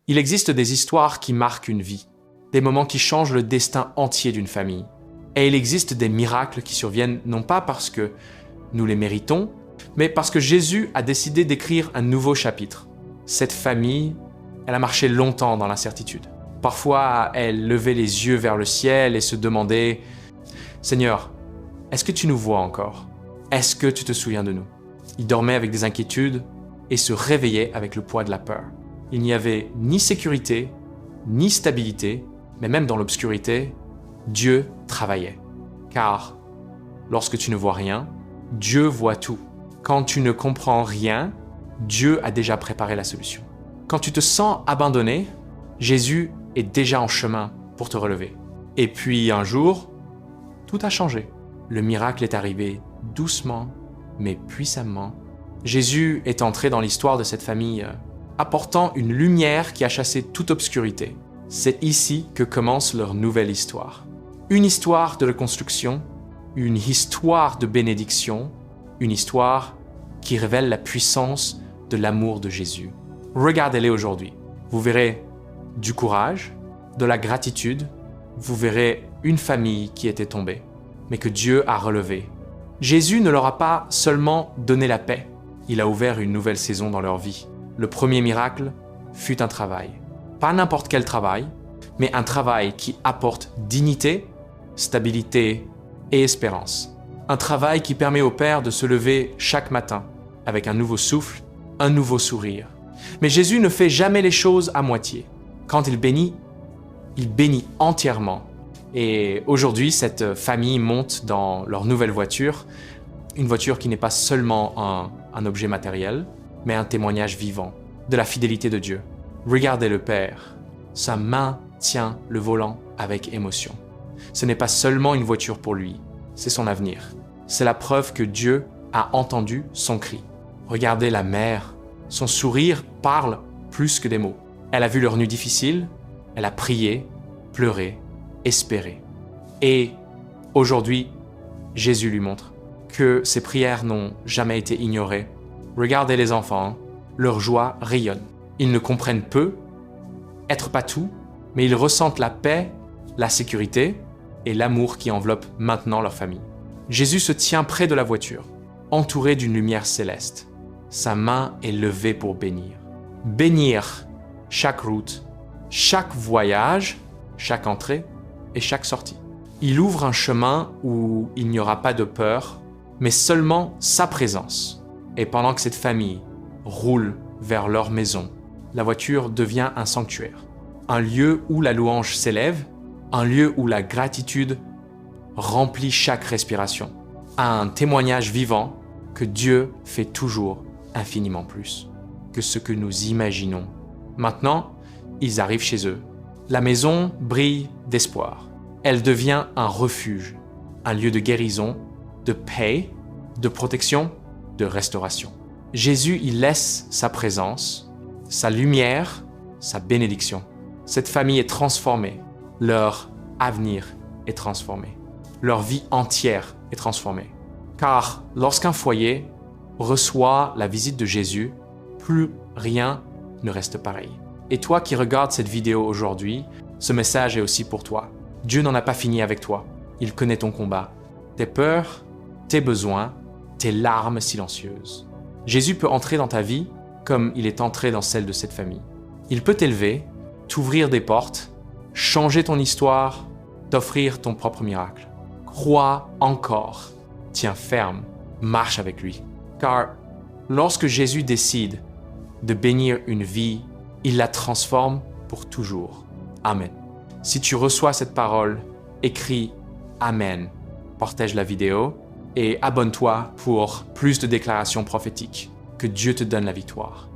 Il existe des histoires qui marquent une vie, des moments qui changent le destin entier d'une famille. Et il existe des miracles qui surviennent non pas parce que nous les méritons, mais parce que Jésus a décidé d'écrire un nouveau chapitre. Cette famille, elle a marché longtemps dans l'incertitude. Parfois, elle levait les yeux vers le ciel et se demandait « Seigneur, est-ce que tu nous vois encore? Est-ce que tu te souviens de nous ?» Il dormait avec des inquiétudes et se réveillait avec le poids de la peur. Il n'y avait ni sécurité, ni stabilité, mais même dans l'obscurité, Dieu travaillait. Car lorsque tu ne vois rien, Dieu voit tout. Quand tu ne comprends rien, Dieu a déjà préparé la solution. Quand tu te sens abandonné, Jésus est déjà en chemin pour te relever. Et puis un jour, tout a changé. Le miracle est arrivé doucement, mais puissamment. Jésus est entré dans l'histoire de cette famille, apportant une lumière qui a chassé toute obscurité. C'est ici que commence leur nouvelle histoire. Une histoire de reconstruction, une histoire de bénédiction, une histoire qui révèle la puissance de l'amour de Jésus. Regardez-les aujourd'hui. Vous verrez du courage, de la gratitude, vous verrez une famille qui était tombée, mais que Dieu a relevée. Jésus ne leur a pas seulement donné la paix, il a ouvert une nouvelle saison dans leur vie. Le premier miracle fut un travail. Pas n'importe quel travail, mais un travail qui apporte dignité, stabilité et espérance. Un travail qui permet au Père de se lever chaque matin avec un nouveau souffle, un nouveau sourire. Mais Jésus ne fait jamais les choses à moitié. Quand il bénit entièrement. Et aujourd'hui, cette famille monte dans leur nouvelle voiture, une voiture qui n'est pas seulement un objet matériel, mais un témoignage vivant de la fidélité de Dieu. Regardez le Père, sa main tient le volant avec émotion. Ce n'est pas seulement une voiture pour lui, c'est son avenir. C'est la preuve que Dieu a entendu son cri. Regardez la mère, son sourire parle plus que des mots. Elle a vu leur nuit difficile, elle a prié, pleuré, espéré. Et aujourd'hui, Jésus lui montre que ses prières n'ont jamais été ignorées. Regardez les enfants, leur joie rayonne. Ils ne comprennent peu, être pas tout, mais ils ressentent la paix, la sécurité et l'amour qui enveloppe maintenant leur famille. Jésus se tient près de la voiture, entouré d'une lumière céleste. Sa main est levée pour bénir. Bénir chaque route, chaque voyage, chaque entrée et chaque sortie. Il ouvre un chemin où il n'y aura pas de peur, mais seulement sa présence. Et pendant que cette famille roule vers leur maison, la voiture devient un sanctuaire, un lieu où la louange s'élève, un lieu où la gratitude remplit chaque respiration, un témoignage vivant que Dieu fait toujours infiniment plus que ce que nous imaginons. Maintenant, ils arrivent chez eux. La maison brille d'espoir. Elle devient un refuge, un lieu de guérison, de paix, de protection, de restauration. Jésus y laisse sa présence, sa lumière, sa bénédiction. Cette famille est transformée. Leur avenir est transformé. Leur vie entière est transformée. Car lorsqu'un foyer reçoit la visite de Jésus, plus rien ne reste pareil. Et toi qui regardes cette vidéo aujourd'hui, ce message est aussi pour toi. Dieu n'en a pas fini avec toi. Il connaît ton combat, tes peurs, tes besoins, tes larmes silencieuses. Jésus peut entrer dans ta vie comme il est entré dans celle de cette famille. Il peut t'élever, t'ouvrir des portes, changer ton histoire, t'offrir ton propre miracle. Crois encore, tiens ferme, marche avec lui. Car lorsque Jésus décide de bénir une vie, il la transforme pour toujours. Amen. Si tu reçois cette parole, écris Amen, partage la vidéo et abonne-toi pour plus de déclarations prophétiques. Que Dieu te donne la victoire.